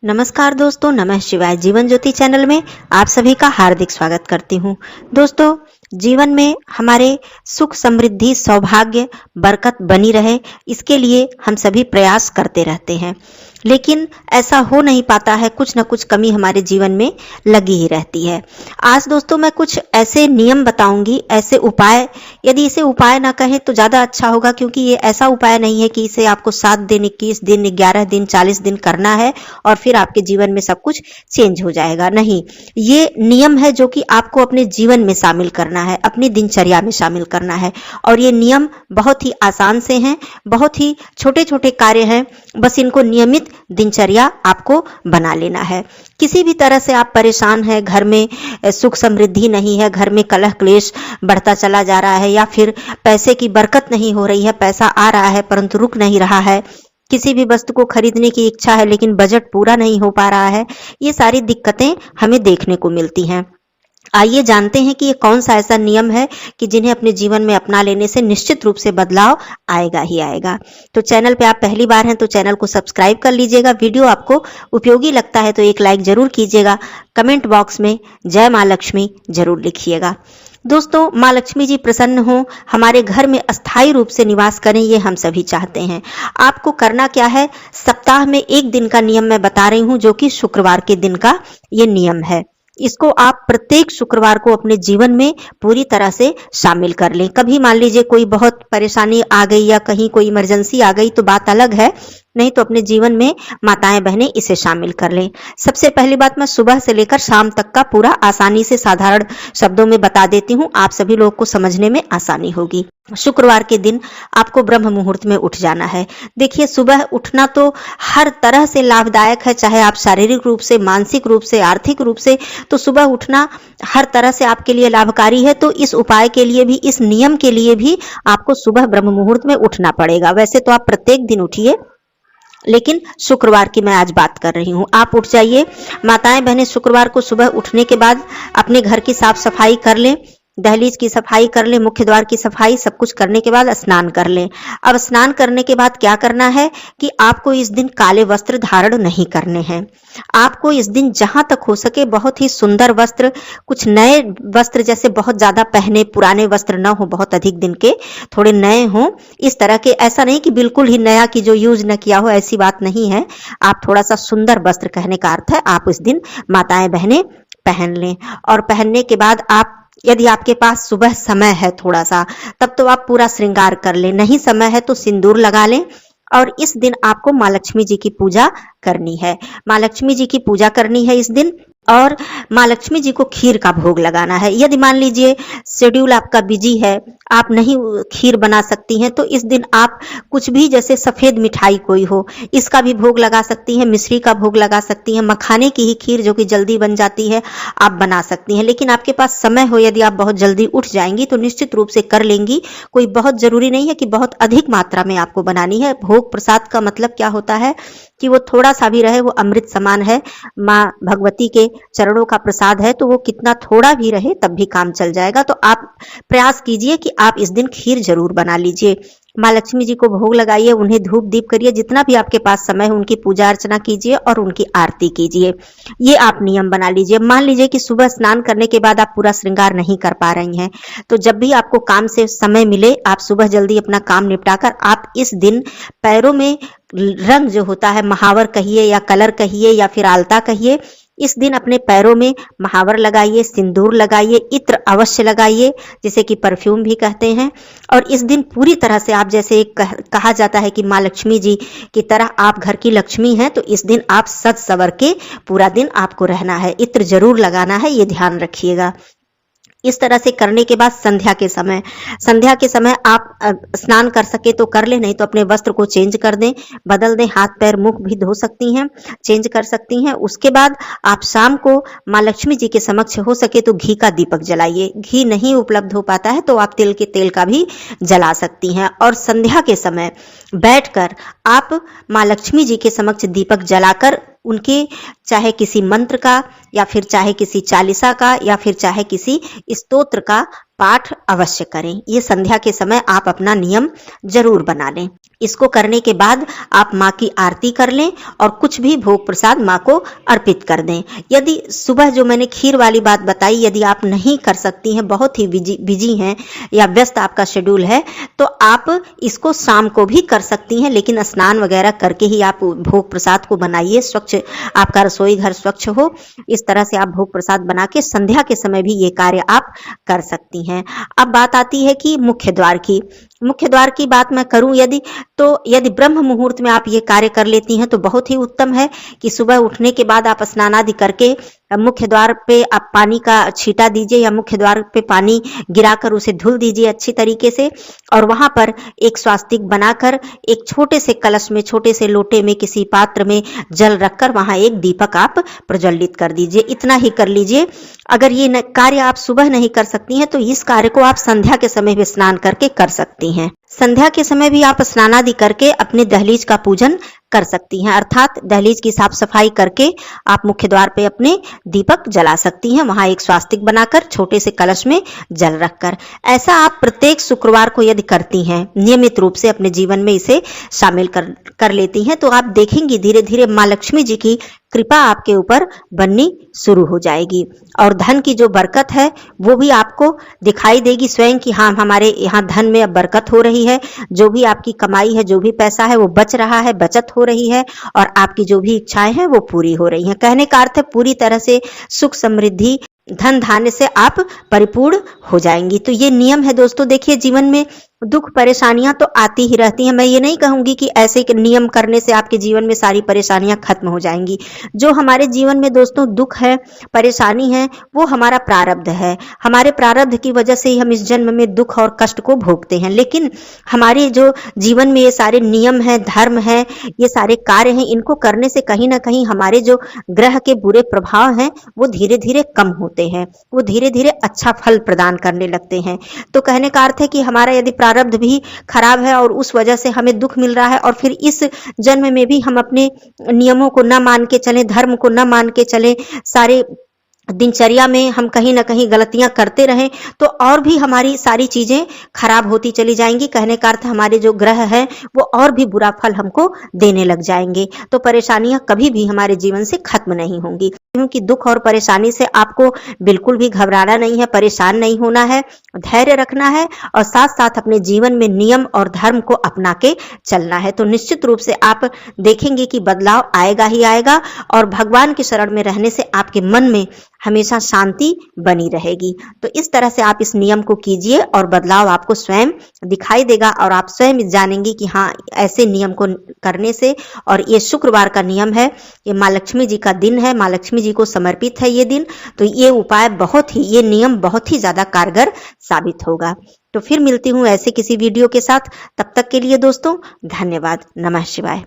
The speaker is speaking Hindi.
नमस्कार दोस्तों, नमः शिवाय। जीवन ज्योति चैनल में आप सभी का हार्दिक स्वागत करती हूँ। दोस्तों, जीवन में हमारे सुख समृद्धि सौभाग्य बरकत बनी रहे, इसके लिए हम सभी प्रयास करते रहते हैं, लेकिन ऐसा हो नहीं पाता है। कुछ न कुछ कमी हमारे जीवन में लगी ही रहती है। आज दोस्तों मैं कुछ ऐसे नियम बताऊंगी, ऐसे उपाय, यदि इसे उपाय ना कहें तो ज़्यादा अच्छा होगा, क्योंकि ये ऐसा उपाय नहीं है कि इसे आपको 7 दिन 21 दिन 11 दिन 40 दिन करना है और फिर आपके जीवन में सब कुछ चेंज हो जाएगा। नहीं, ये नियम है जो कि आपको अपने जीवन में शामिल करना है, अपनी दिनचर्या में शामिल करना है। और ये नियम बहुत ही आसान से हैं, बहुत ही छोटे छोटे कार्य हैं, बस इनको नियमित दिनचर्या आपको बना लेना है। किसी भी तरह से आप परेशान हैं, घर में सुख समृद्धि नहीं है, घर में कलह क्लेश बढ़ता चला जा रहा है, या फिर पैसे की बरकत नहीं हो रही है, पैसा आ रहा है परंतु रुक नहीं रहा है, किसी भी वस्तु को खरीदने की इच्छा है लेकिन बजट पूरा नहीं हो पा रहा है, ये सारी दिक्कतें हमें देखने को मिलती हैं। आइए जानते हैं कि ये कौन सा ऐसा नियम है कि जिन्हें अपने जीवन में अपना लेने से निश्चित रूप से बदलाव आएगा ही आएगा। तो चैनल पे आप पहली बार हैं तो चैनल को सब्सक्राइब कर लीजिएगा। वीडियो आपको उपयोगी लगता है तो एक लाइक जरूर कीजिएगा। कमेंट बॉक्स में जय मां लक्ष्मी जरूर लिखिएगा। दोस्तों, मां लक्ष्मी जी प्रसन्न हो, हमारे घर में अस्थायी रूप से निवास करें, ये हम सभी चाहते हैं। आपको करना क्या है, सप्ताह में एक दिन का नियम मैं बता रही हूं, जो कि शुक्रवार के दिन का ये नियम है। इसको आप प्रत्येक शुक्रवार को अपने जीवन में पूरी तरह से शामिल कर लें। कभी मान लीजिए कोई बहुत परेशानी आ गई या कहीं कोई इमरजेंसी आ गई तो बात अलग है, नहीं तो अपने जीवन में माताएं बहनें इसे शामिल कर लें। सबसे पहली बात, मैं सुबह से लेकर शाम तक का पूरा आसानी से साधारण शब्दों में बता देती हूँ, आप सभी लोगों को समझने में आसानी होगी। शुक्रवार के दिन आपको ब्रह्म मुहूर्त में उठ जाना है। देखिए, सुबह उठना तो हर तरह से लाभदायक है, चाहे आप शारीरिक रूप से, मानसिक रूप से, आर्थिक रूप से, तो सुबह उठना हर तरह से आपके लिए लाभकारी है। तो इस उपाय के लिए भी, इस नियम के लिए भी आपको सुबह ब्रह्म मुहूर्त में उठना पड़ेगा। वैसे तो आप प्रत्येक दिन उठिए, लेकिन शुक्रवार की मैं आज बात कर रही हूं। आप उठ जाइए। माताएं बहनें शुक्रवार को सुबह उठने के बाद अपने घर की साफ सफाई कर लें, दहलीज की सफाई कर लें, मुख्य द्वार की सफाई, सब कुछ करने के बाद स्नान कर लें। अब स्नान करने के बाद क्या करना है कि आपको इस दिन काले वस्त्र धारण नहीं करने हैं। आपको इस दिन जहां तक हो सके बहुत ही सुंदर वस्त्र, कुछ नए वस्त्र, जैसे बहुत ज्यादा पहने पुराने वस्त्र न हो, बहुत अधिक दिन के, थोड़े नए हो, इस तरह के। ऐसा नहीं कि बिल्कुल ही नया कि जो यूज न किया हो, ऐसी बात नहीं है। आप थोड़ा सा सुंदर वस्त्र, कहने का अर्थ है आप इस दिन माताएं बहनें पहन लें। और पहनने के बाद आप, यदि आपके पास सुबह समय है थोड़ा सा, तब तो आप पूरा श्रृंगार कर लें, नहीं समय है तो सिंदूर लगा लें। और इस दिन आपको मां लक्ष्मी जी की पूजा करनी है। मां लक्ष्मी जी की पूजा करनी है इस दिन, और मां लक्ष्मी जी को खीर का भोग लगाना है। यदि मान लीजिए शेड्यूल आपका बिजी है, आप नहीं खीर बना सकती हैं, तो इस दिन आप कुछ भी, जैसे सफेद मिठाई कोई हो, इसका भी भोग लगा सकती हैं, मिश्री का भोग लगा सकती हैं, मखाने की ही खीर जो कि जल्दी बन जाती है आप बना सकती हैं। लेकिन आपके पास समय हो, यदि आप बहुत जल्दी उठ जाएंगी तो निश्चित रूप से कर लेंगी। कोई बहुत जरूरी नहीं है कि बहुत अधिक मात्रा में आपको बनानी है। भोग प्रसाद का मतलब क्या होता है कि वो थोड़ा सा भी रहे, वो अमृत समान है। माँ भगवती के चरणों का प्रसाद है, तो वो कितना थोड़ा भी रहे तब भी काम चल जाएगा। तो आप प्रयास कीजिए कि आप इस दिन खीर जरूर बना लीजिए। माँ लक्ष्मी जी को भोग लगाइए, उन्हें धूप दीप करिए, जितना भी आपके पास समय है उनकी पूजा अर्चना कीजिए और उनकी आरती कीजिए। ये आप नियम बना लीजिए। मान लीजिए कि सुबह स्नान करने के बाद आप पूरा श्रृंगार नहीं कर पा रही हैं, तो जब भी आपको काम से समय मिले, आप सुबह जल्दी अपना काम निपटाकर आप इस दिन पैरों में रंग जो होता है, महावर कहिए या कलर कहिए या फिर आलता कहिए, इस दिन अपने पैरों में महावर लगाइए, सिंदूर लगाइए, इत्र अवश्य लगाइए, जिसे कि परफ्यूम भी कहते हैं। और इस दिन पूरी तरह से आप, जैसे कहा जाता है कि माँ लक्ष्मी जी की तरह आप घर की लक्ष्मी हैं, तो इस दिन आप सज सवर के पूरा दिन आपको रहना है। इत्र जरूर लगाना है, ये ध्यान रखिएगा। इस तरह से करने के बाद संध्या के समय आप स्नान कर सके तो कर ले, नहीं तो अपने वस्त्र को चेंज कर दें, बदल दें, हाथ पैर मुख भी धो सकती हैं, चेंज कर सकती हैं। उसके बाद आप शाम को माँ लक्ष्मी जी के समक्ष हो सके तो घी का दीपक जलाइए। घी नहीं उपलब्ध हो पाता है तो आप तिल के तेल का भी जला सकती हैं। और संध्या के समय बैठकर आप माँ लक्ष्मी जी के समक्ष दीपक जलाकर उनके, चाहे किसी मंत्र का या फिर चाहे किसी चालीसा का या फिर चाहे किसी स्तोत्र का पाठ अवश्य करें। ये संध्या के समय आप अपना नियम जरूर बना लें। इसको करने के बाद आप माँ की आरती कर लें और कुछ भी भोग प्रसाद माँ को अर्पित कर दें। यदि सुबह जो मैंने खीर वाली बात बताई यदि आप नहीं कर सकती हैं, बहुत ही बिजी हैं या व्यस्त आपका शेड्यूल है, तो आप इसको शाम को भी कर सकती हैं, लेकिन स्नान वगैरह करके ही आप भोग प्रसाद को बनाइए। स्वच्छ आपका रसोई घर स्वच्छ हो, इस तरह से आप भोग प्रसाद बना के संध्या के समय भी ये कार्य आप कर सकती हैं। अब बात आती है कि मुख्य द्वार की। मुख्य द्वार की बात मैं करूं यदि ब्रह्म मुहूर्त में आप ये कार्य कर लेती हैं तो बहुत ही उत्तम है कि सुबह उठने के बाद आप स्नान आदि करके मुख्य द्वार पे आप पानी का छींटा दीजिए या मुख्य द्वार पे पानी गिराकर उसे धुल दीजिए अच्छी तरीके से, और वहां पर एक स्वास्तिक बनाकर एक छोटे से कलश में, छोटे से लोटे में, किसी पात्र में जल रखकर वहां एक दीपक आप प्रज्वलित कर दीजिए। इतना ही कर लीजिए। अगर ये कार्य आप सुबह नहीं कर सकती हैं तो इस कार्य को आप संध्या के समय भी स्नान करके कर सकती हैं। संध्या के समय भी आप स्नान आदि करके अपने दहलीज का पूजन कर सकती हैं, अर्थात दहलीज की साफ सफाई करके आप मुख्य द्वार पे अपने दीपक जला सकती हैं, वहां एक स्वास्तिक बनाकर छोटे से कलश में जल रखकर। ऐसा आप प्रत्येक शुक्रवार को यदि करती हैं, नियमित रूप से अपने जीवन में इसे शामिल कर लेती हैं, तो आप देखेंगी धीरे धीरे माँ लक्ष्मी जी की कृपा आपके ऊपर बननी शुरू हो जाएगी और धन की जो बरकत है वो भी आपको दिखाई देगी स्वयं कि हाँ, हमारे यहाँ धन में अब बरकत हो रही है। जो भी आपकी कमाई है, जो भी पैसा है वो बच रहा है, बचत हो रही है और आपकी जो भी इच्छाएं हैं वो पूरी हो रही हैं। कहने का अर्थ है पूरी तरह से सुख समृद्धि धन धान्य से आप परिपूर्ण हो जाएंगी। तो ये नियम है दोस्तों। देखिए, जीवन में दुख परेशानियां तो आती ही रहती हैं। मैं ये नहीं कहूंगी कि ऐसे नियम करने से आपके जीवन में सारी परेशानियां खत्म हो जाएंगी। जो हमारे जीवन में दोस्तों दुख है, परेशानी है, वो हमारा प्रारब्ध है। हमारे प्रारब्ध की वजह से ही हम इस जन्म में दुख और कष्ट को भोगते हैं। लेकिन हमारे जो जीवन में ये सारे नियम है, धर्म है, ये सारे कार्य हैं, इनको करने से कहीं ना कहीं हमारे जो ग्रह के बुरे प्रभाव हैं वो धीरे धीरे कम होते हैं, वो धीरे धीरे अच्छा फल प्रदान करने लगते हैं। तो कहने का अर्थ है कि हमारा यदि प्रारब्ध भी खराब है और उस वजह से हमें दुख मिल रहा है और फिर इस जन्म में भी हम अपने नियमों को न मान के चलें, धर्म को न मान के चलें, सारे दिनचर्या में हम कहीं ना कहीं गलतियां करते रहें, तो और भी हमारी सारी चीजें खराब होती चली जाएंगी। कहने का अर्थ हमारे जो ग्रह है वो और भी बुरा फल हमको देने लग जाएंगे। तो परेशानियां कभी भी हमारे जीवन से खत्म नहीं होंगी। क्योंकि दुख और परेशानी से आपको बिल्कुल भी घबराना नहीं है, परेशान नहीं होना है, धैर्य रखना है और साथ साथ अपने जीवन में नियम और धर्म को अपना के चलना है। तो निश्चित रूप से आप देखेंगे कि बदलाव आएगा ही आएगा और भगवान की शरण में रहने से आपके मन में हमेशा शांति बनी रहेगी। तो इस तरह से आप इस नियम को कीजिए और बदलाव आपको स्वयं दिखाई देगा और आप स्वयं जानेंगे कि हाँ, ऐसे नियम को करने से, और ये शुक्रवार का नियम है, ये माँ लक्ष्मी जी का दिन है, माँ लक्ष्मी जी को समर्पित है ये दिन, तो ये उपाय ये नियम बहुत ही ज्यादा कारगर साबित होगा। तो फिर मिलती हूँ ऐसे किसी वीडियो के साथ। तब तक के लिए दोस्तों धन्यवाद। नमः शिवाय।